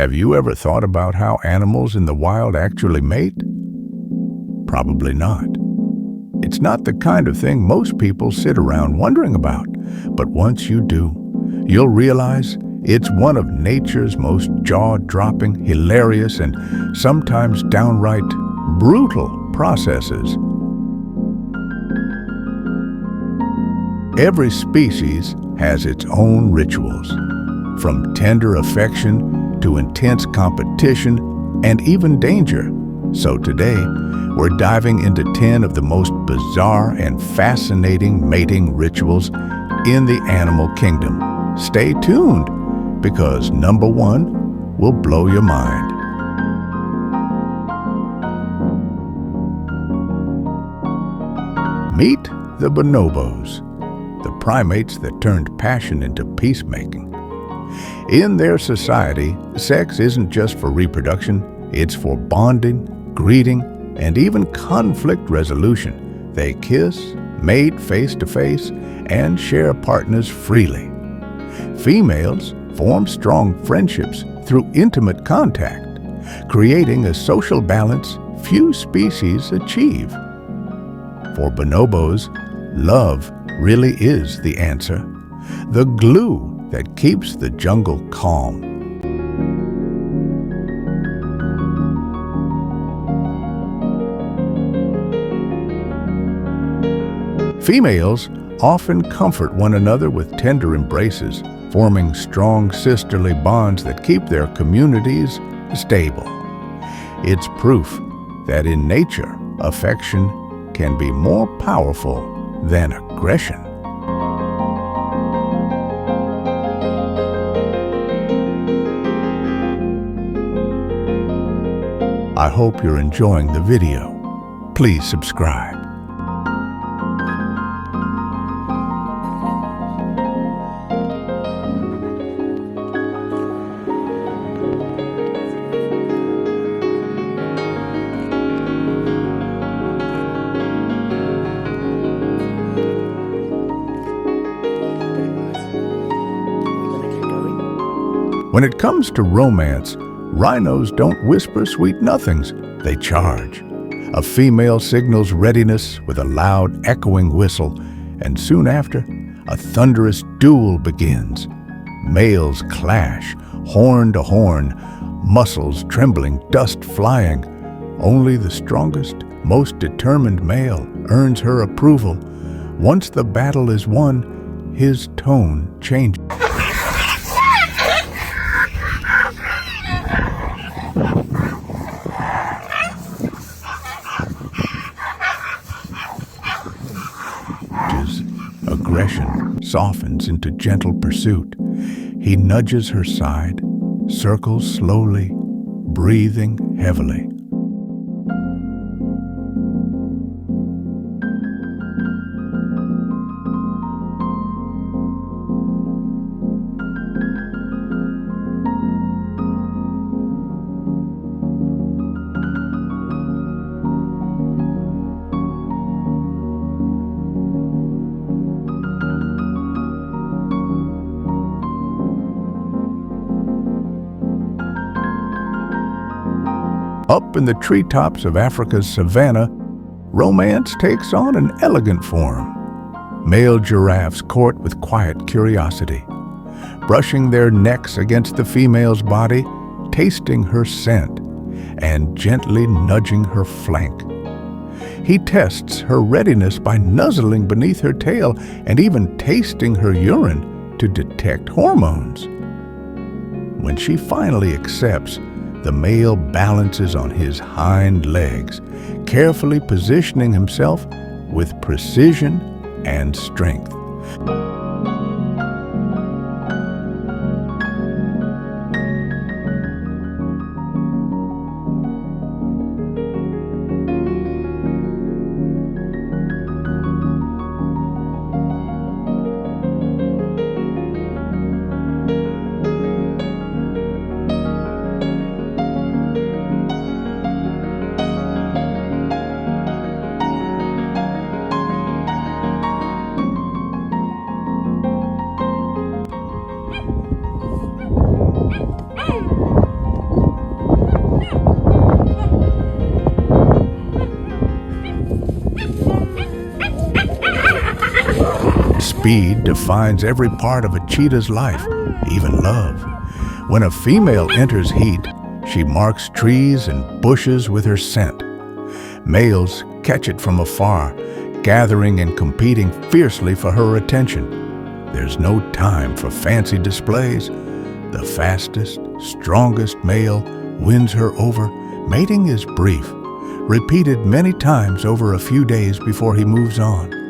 Have you ever thought about how animals in the wild actually mate? Probably not. It's not the kind of thing most people sit around wondering about, but once you do, you'll realize it's one of nature's most jaw-dropping, hilarious, and sometimes downright brutal processes. Every species has its own rituals, from tender affection to intense competition and even danger. So today, we're diving into 10 of the most bizarre and fascinating mating rituals in the animal kingdom. Stay tuned, because number 1 will blow your mind. Meet the bonobos, the primates that turned passion into peacemaking. In their society, sex isn't just for reproduction, it's for bonding, greeting, and even conflict resolution. They kiss, mate face to face, and share partners freely. Females form strong friendships through intimate contact, creating a social balance few species achieve. For bonobos, love really is the answer, the glue that keeps the jungle calm. Females often comfort one another with tender embraces, forming strong sisterly bonds that keep their communities stable. It's proof that in nature, affection can be more powerful than aggression. I hope you're enjoying the video. Please subscribe. When it comes to romance, rhinos don't whisper sweet nothings, they charge. A female signals readiness with a loud, echoing whistle, and soon after, a thunderous duel begins. Males clash, horn to horn, muscles trembling, dust flying. Only the strongest, most determined male earns her approval. Once the battle is won, his tone changes. Aggression softens into gentle pursuit. He nudges her side, circles slowly, breathing heavily. Up in the treetops of Africa's savanna, romance takes on an elegant form. Male giraffes court with quiet curiosity, brushing their necks against the female's body, tasting her scent, and gently nudging her flank. He tests her readiness by nuzzling beneath her tail and even tasting her urine to detect hormones. When she finally accepts, the male balances on his hind legs, carefully positioning himself with precision and strength. Speed defines every part of a cheetah's life, even love. When a female enters heat, she marks trees and bushes with her scent. Males catch it from afar, gathering and competing fiercely for her attention. There's no time for fancy displays. The fastest, strongest male wins her over. Mating is brief, repeated many times over a few days before he moves on.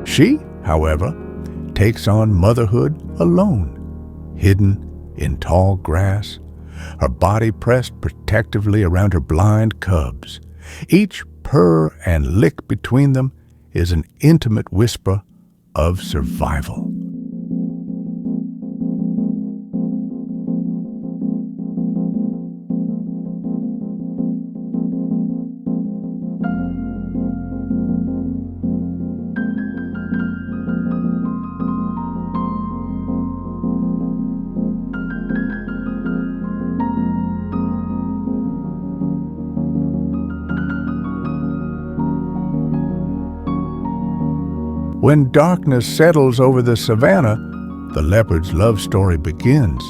She, however, takes on motherhood alone, hidden in tall grass, her body pressed protectively around her blind cubs. Each purr and lick between them is an intimate whisper of survival. When darkness settles over the savanna, the leopard's love story begins.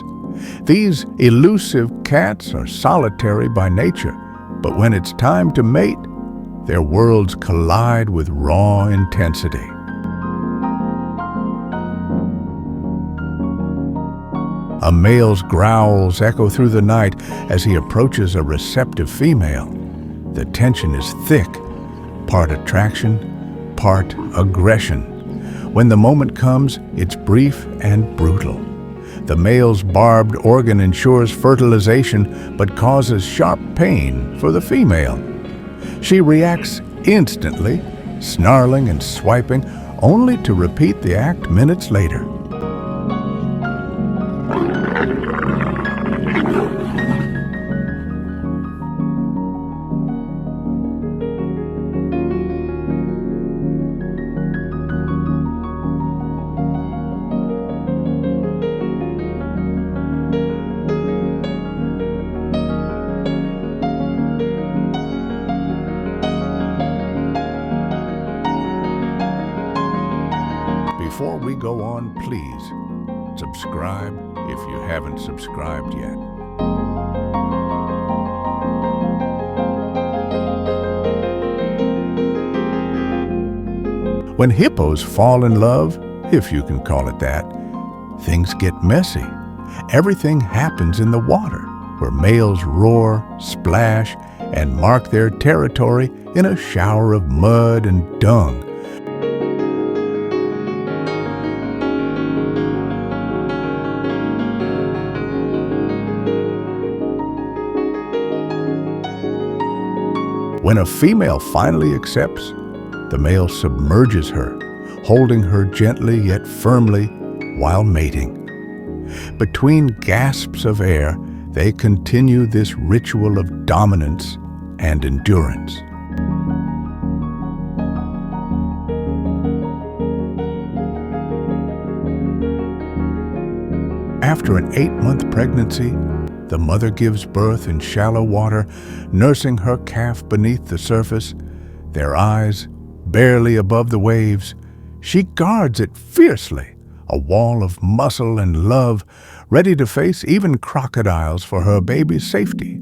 These elusive cats are solitary by nature, but when it's time to mate, their worlds collide with raw intensity. A male's growls echo through the night as he approaches a receptive female. The tension is thick, part attraction, part aggression. When the moment comes, it's brief and brutal. The male's barbed organ ensures fertilization but causes sharp pain for the female. She reacts instantly, snarling and swiping, only to repeat the act minutes later. Before we go on, please subscribe if you haven't subscribed yet. When hippos fall in love, if you can call it that, things get messy. Everything happens in the water, where males roar, splash, and mark their territory in a shower of mud and dung. When a female finally accepts, the male submerges her, holding her gently yet firmly while mating. Between gasps of air, they continue this ritual of dominance and endurance. After an 8-month pregnancy, the mother gives birth in shallow water, nursing her calf beneath the surface. Their eyes barely above the waves, she guards it fiercely, a wall of muscle and love, ready to face even crocodiles for her baby's safety.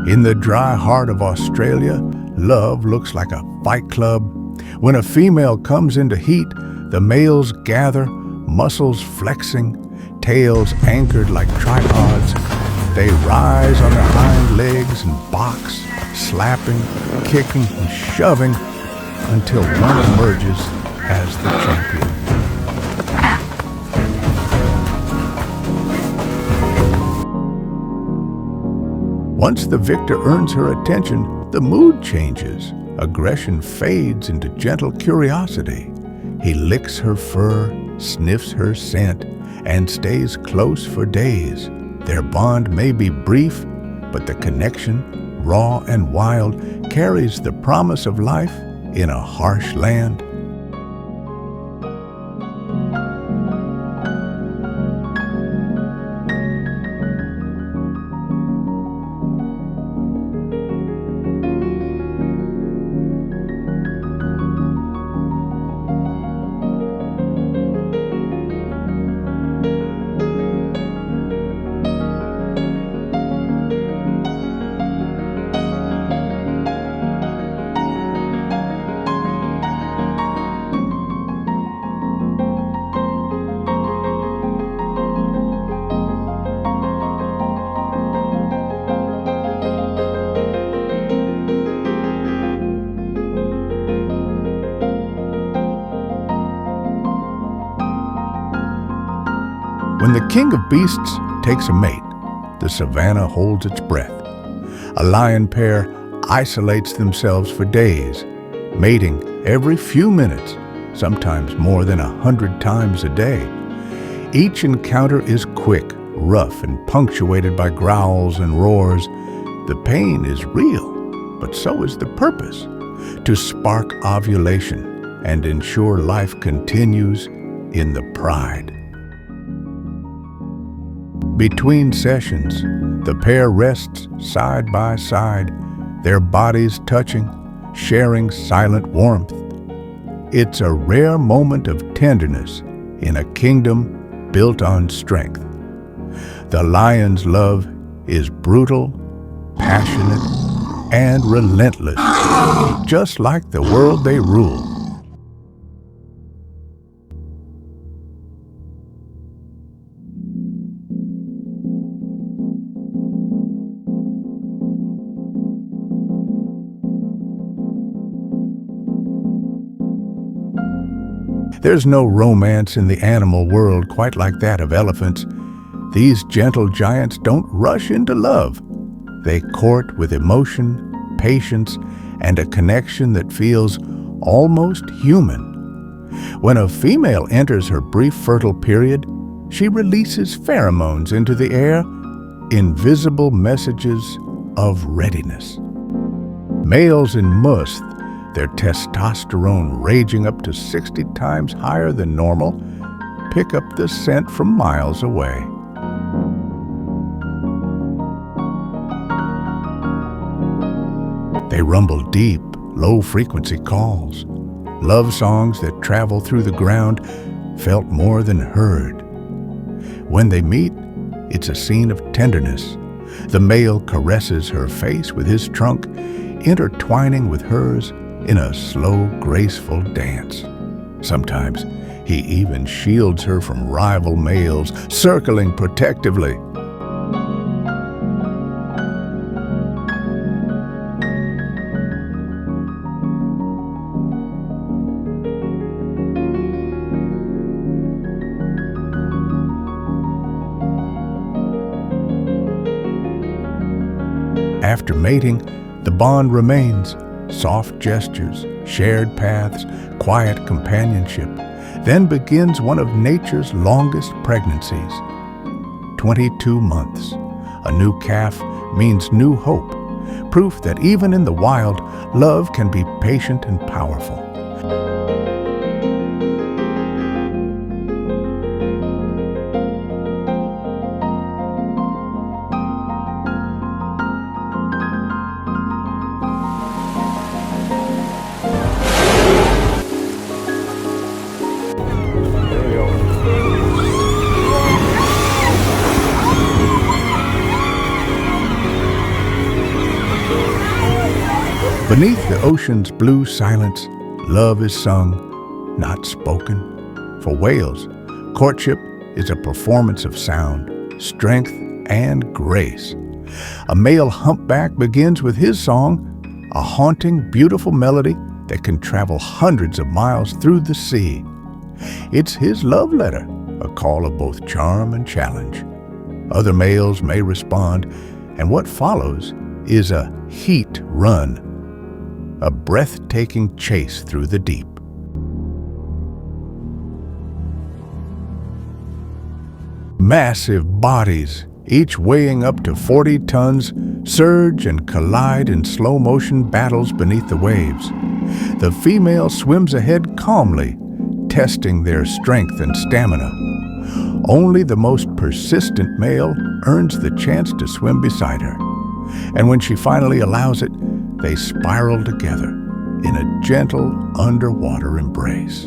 In the dry heart of Australia, love looks like a fight club. When a female comes into heat, the males gather, muscles flexing, tails anchored like tripods. They rise on their hind legs and box, slapping, kicking, and shoving until one emerges as the champion. Once the victor earns her attention, the mood changes. Aggression fades into gentle curiosity. He licks her fur, sniffs her scent, and stays close for days. Their bond may be brief, but the connection, raw and wild, carries the promise of life in a harsh land. When the king of beasts takes a mate, the savanna holds its breath. A lion pair isolates themselves for days, mating every few minutes, sometimes more than 100 times a day. Each encounter is quick, rough, and punctuated by growls and roars. The pain is real, but so is the purpose, to spark ovulation and ensure life continues in the pride. Between sessions, the pair rests side by side, their bodies touching, sharing silent warmth. It's a rare moment of tenderness in a kingdom built on strength. The lion's love is brutal, passionate, and relentless, just like the world they rule. There's no romance in the animal world quite like that of elephants. These gentle giants don't rush into love. They court with emotion, patience, and a connection that feels almost human. When a female enters her brief fertile period, she releases pheromones into the air, invisible messages of readiness. Males enmust, their testosterone raging up to 60 times higher than normal, pick up the scent from miles away. They rumble deep, low-frequency calls, love songs that travel through the ground, felt more than heard. When they meet, it's a scene of tenderness. The male caresses her face with his trunk, intertwining with hers in a slow, graceful dance. Sometimes he even shields her from rival males, circling protectively. After mating, the bond remains. Soft gestures, shared paths, quiet companionship. Then begins one of nature's longest pregnancies. 22 months. A new calf means new hope, proof that even in the wild, love can be patient and powerful. Beneath the ocean's blue silence, love is sung, not spoken. For whales, courtship is a performance of sound, strength, and grace. A male humpback begins with his song, a haunting, beautiful melody that can travel hundreds of miles through the sea. It's his love letter, a call of both charm and challenge. Other males may respond, And what follows is a heat run, a breathtaking chase through the deep. Massive bodies, each weighing up to 40 tons, surge and collide in slow-motion battles beneath the waves. The female swims ahead calmly, testing their strength and stamina. Only the most persistent male earns the chance to swim beside her. And when she finally allows it, they spiral together in a gentle underwater embrace.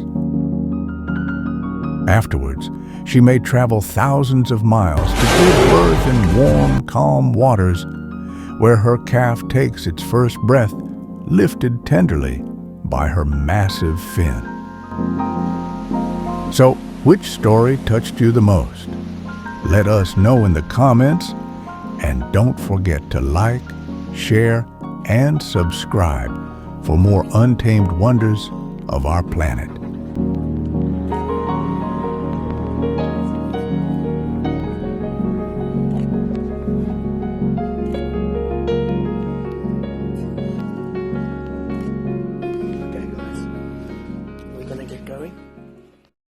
Afterwards, she may travel thousands of miles to give birth in warm, calm waters, where her calf takes its first breath, lifted tenderly by her massive fin. So, which story touched you the most? Let us know in the comments, and don't forget to like, share, and subscribe for more untamed wonders of our planet.